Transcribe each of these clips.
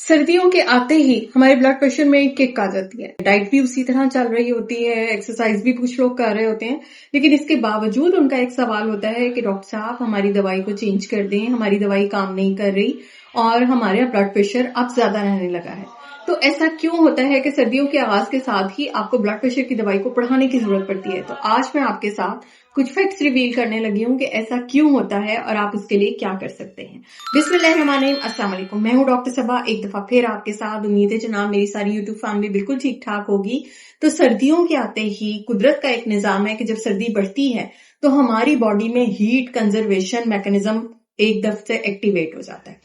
सर्दियों के आते ही हमारे ब्लड प्रेशर में एक किक आ जाती है। डाइट भी उसी तरह चल रही होती है, एक्सरसाइज भी कुछ लोग कर रहे होते हैं, लेकिन इसके बावजूद उनका एक सवाल होता है कि डॉक्टर साहब हमारी दवाई को चेंज कर दें, हमारी दवाई काम नहीं कर रही और हमारा ब्लड प्रेशर अब ज्यादा रहने लगा है। तो ऐसा क्यों होता है कि सर्दियों के आगाज के साथ ही आपको ब्लड प्रेशर की दवाई को बढ़ाने की जरूरत पड़ती है? तो आज मैं आपके साथ कुछ फैक्ट्स रिवील करने लगी हूँ कि ऐसा क्यों होता है और आप उसके लिए क्या कर सकते हैं। बिस्मिल्लाहिर्रहमानिर्रहीम, अस्सलाम वालेकुम। मैं हूँ डॉक्टर सबा, एक दफा फिर आपके साथ। उम्मीद है जनाब मेरी सारी यूट्यूब फैमिली बिल्कुल ठीक ठाक होगी। तो सर्दियों के आते ही कुदरत का एक निजाम है कि जब सर्दी बढ़ती है तो हमारी बॉडी में हीट कंजर्वेशन मैकेनिज्म एक दफे से एक्टिवेट हो जाता है।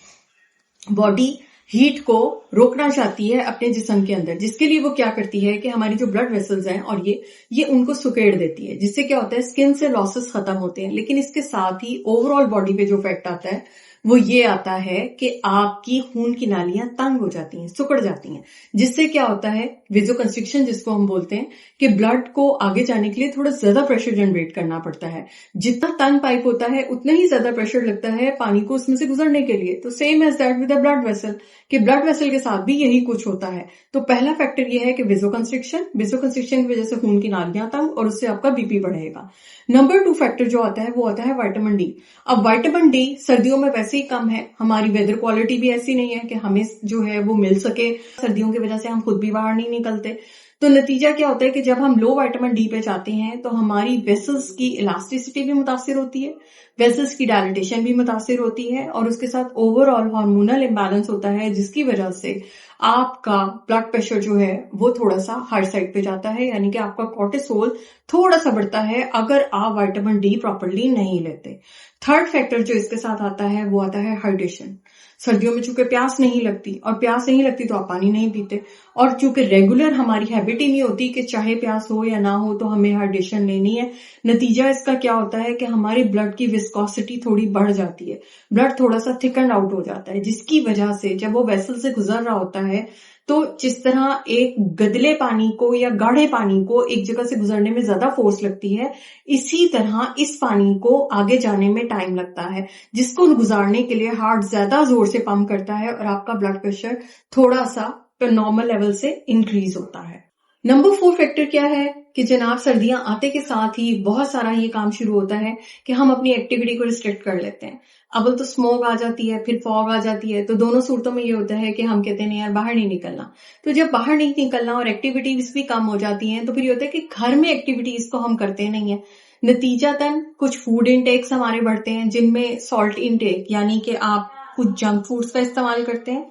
बॉडी हीट को रोकना चाहती है अपने जिस्म के अंदर, जिसके लिए वो क्या करती है कि हमारी जो ब्लड वेसल्स हैं और ये उनको सुकेड़ देती है, जिससे क्या होता है स्किन से लॉसेस खत्म होते हैं। लेकिन इसके साथ ही ओवरऑल बॉडी पे जो इफेक्ट आता है वो ये आता है कि आपकी खून की नालियां तंग हो जाती हैं, सिकुड़ जाती हैं, जिससे क्या होता है वेसोकंस्ट्रिक्शन, जिसको हम बोलते हैं कि ब्लड को आगे जाने के लिए थोड़ा ज्यादा प्रेशर जनरेट करना पड़ता है। जितना तंग पाइप होता है उतना ही ज्यादा प्रेशर लगता है पानी को उसमें से गुजरने के लिए। तो same as that with the blood vessel, कि ब्लड वेसल के साथ भी यही कुछ होता है। तो पहला फैक्टर ये है कि वेसोकंस्ट्रिक्शन की वजह से खून की नालियां तंग और उससे आपका बीपी बढ़ेगा। नंबर 2 फैक्टर जो आता है वो आता है विटामिन डी। अब विटामिन डी सर्दियों में वैसे ही कम है, हमारी वेदर क्वालिटी भी ऐसी नहीं है कि हमें जो है वो मिल सके। सर्दियों की वजह से हम खुद भी बाहर नहीं निकलते। तो नतीजा क्या होता है कि जब हम लो विटामिन डी पे जाते हैं तो हमारी वेसल्स की इलास्टिसिटी भी मुतासिर होती है, वेसल्स की डायलिटेशन भी मुतासिर होती है और उसके साथ ओवरऑल हार्मोनल इम्बैलेंस होता है, जिसकी वजह से आपका ब्लड प्रेशर जो है वो थोड़ा सा हाई साइड पे जाता है, यानी कि आपका कोर्टिसोल थोड़ा सा बढ़ता है अगर आप विटामिन डी प्रॉपर्ली नहीं लेते। थर्ड फैक्टर जो इसके साथ आता है वो आता है हाइड्रेशन। सर्दियों में चूंकि प्यास नहीं लगती, और प्यास नहीं लगती तो आप पानी नहीं पीते, और चूंकि रेगुलर हमारी हैबिट ही नहीं होती कि चाहे प्यास हो या ना हो तो हमें हाइड्रेशन लेनी है। नतीजा इसका क्या होता है कि हमारे ब्लड की विस्कोसिटी थोड़ी बढ़ जाती है, ब्लड थोड़ा सा थिकन आउट हो जाता है, जिसकी वजह से जब वो वेसल से गुजर रहा होता है तो जिस तरह एक गदले पानी को या गाढ़े पानी को एक जगह से गुजरने में ज्यादा फोर्स लगती है, इसी तरह इस पानी को आगे जाने में टाइम लगता है, जिसको गुजारने के लिए हार्ट ज्यादा जोर से पंप करता है और आपका ब्लड प्रेशर थोड़ा सा नॉर्मल लेवल से इंक्रीज होता है। नंबर 4 फैक्टर क्या है कि जनाब सर्दियां आते के साथ ही बहुत सारा ये काम शुरू होता है कि हम अपनी एक्टिविटी को रिस्ट्रिक्ट कर लेते हैं। अव्वल तो स्मोक आ जाती है, फिर फॉग आ जाती है। तो दोनों सूरतों में ये होता है कि हम कहते हैं यार बाहर नहीं निकलना। तो जब बाहर नहीं निकलना और एक्टिविटीज भी कम हो जाती हैं तो फिर ये होता है कि घर में एक्टिविटीज को हम करते नहीं है। नतीजातन कुछ फूड इनटेक्स हमारे बढ़ते हैं, जिनमें सॉल्ट इनटेक, यानी कि आप कुछ जंक फूड्स का इस्तेमाल करते हैं,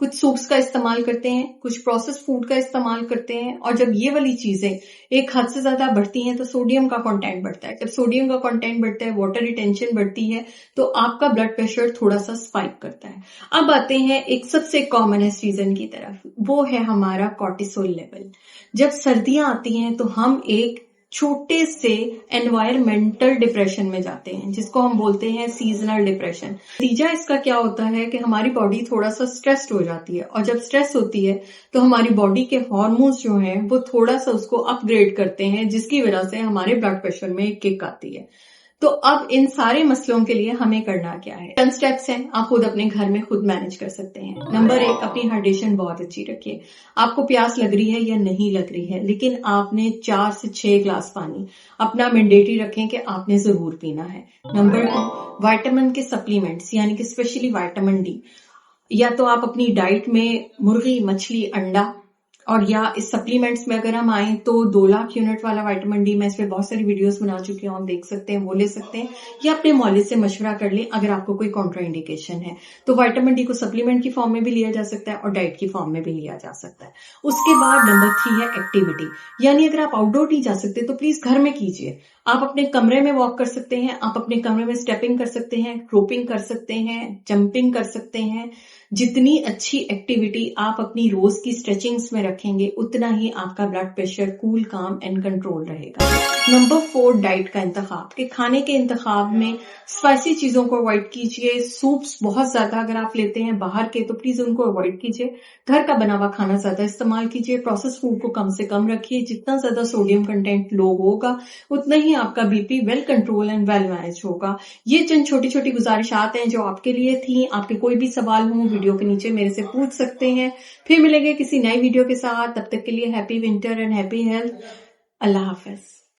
कुछ सूप्स का इस्तेमाल करते हैं, कुछ प्रोसेस फूड का इस्तेमाल करते हैं। और जब ये वाली चीजें एक हद से ज्यादा बढ़ती हैं तो सोडियम का कंटेंट बढ़ता है। जब सोडियम का कंटेंट बढ़ता है, वाटर रिटेंशन बढ़ती है, तो आपका ब्लड प्रेशर थोड़ा सा स्पाइक करता है। अब आते हैं एक सबसे कॉमनेस्ट रीजन की तरफ, वो है हमारा कॉर्टिसोल लेवल। जब सर्दियां आती हैं तो हम एक छोटे से एनवायरमेंटल डिप्रेशन में जाते हैं, जिसको हम बोलते हैं सीजनल डिप्रेशन। नतीजा इसका क्या होता है कि हमारी बॉडी थोड़ा सा स्ट्रेस्ड हो जाती है, और जब स्ट्रेस होती है तो हमारी बॉडी के हार्मोन्स जो हैं वो थोड़ा सा उसको अपग्रेड करते हैं, जिसकी वजह से हमारे ब्लड प्रेशर में एक किक आती है। तो अब इन सारे मसलों के लिए हमें करना क्या है? 10 स्टेप्स हैं, आप खुद अपने घर में खुद मैनेज कर सकते हैं। नंबर 1, अपनी हाइड्रेशन बहुत अच्छी रखिए। आपको प्यास लग रही है या नहीं लग रही है, लेकिन आपने 4 से 6 ग्लास पानी अपना मैंडेटरी रखें कि आपने जरूर पीना है। नंबर 2, विटामिन के सप्लीमेंट्स, यानी कि स्पेशली विटामिन डी, या तो आप अपनी डाइट में मुर्गी, मछली, अंडा, और या इस सप्लीमेंट्स में अगर हम आए तो 2 लाख यूनिट वाला विटामिन डी, मैं इस पे बहुत सारी वीडियोस बना चुकी हूँ, आप देख सकते हैं, वो ले सकते हैं, या अपने मौलिद से मशवरा कर लें अगर आपको कोई कॉन्ट्रा इंडिकेशन है। तो विटामिन डी को सप्लीमेंट की फॉर्म में भी लिया जा सकता है और डाइट की फॉर्म में भी लिया जा सकता है। उसके बाद नंबर 3 है एक्टिविटी, यानी अगर आप आउटडोर नहीं जा सकते तो प्लीज घर में कीजिए। आप अपने कमरे में वॉक कर सकते हैं, आप अपने कमरे में स्टेपिंग कर सकते हैं, रोपिंग कर सकते हैं, जंपिंग कर सकते हैं। जितनी अच्छी एक्टिविटी आप अपनी रोज की स्ट्रेचिंग्स में रखेंगे उतना ही आपका ब्लड प्रेशर कूल, काम एंड कंट्रोल रहेगा। नंबर 4, डाइट का इंतखाब, के खाने के इंतखाब में स्पाइसी चीजों को अवॉइड कीजिए। सूप्स बहुत ज्यादा अगर आप लेते हैं बाहर के तो प्लीज उनको अवॉइड कीजिए। घर का बना हुआ खाना ज्यादा इस्तेमाल कीजिए। प्रोसेस फूड को कम से कम रखिए। जितना ज्यादा सोडियम कंटेंट लो होगा उतना ही آپ کا BP well control and well manage ہوگا. یہ چند چھوٹی چھوٹی گزارشات ہیں جو آپ کے لیے تھیں. آپ کے کوئی بھی سوال ہوں ویڈیو کے نیچے میرے سے پوچھ سکتے ہیں. پھر ملیں گے کسی نئی ویڈیو کے ساتھ. تب تک کے لیے happy winter and happy health. اللہ حافظ.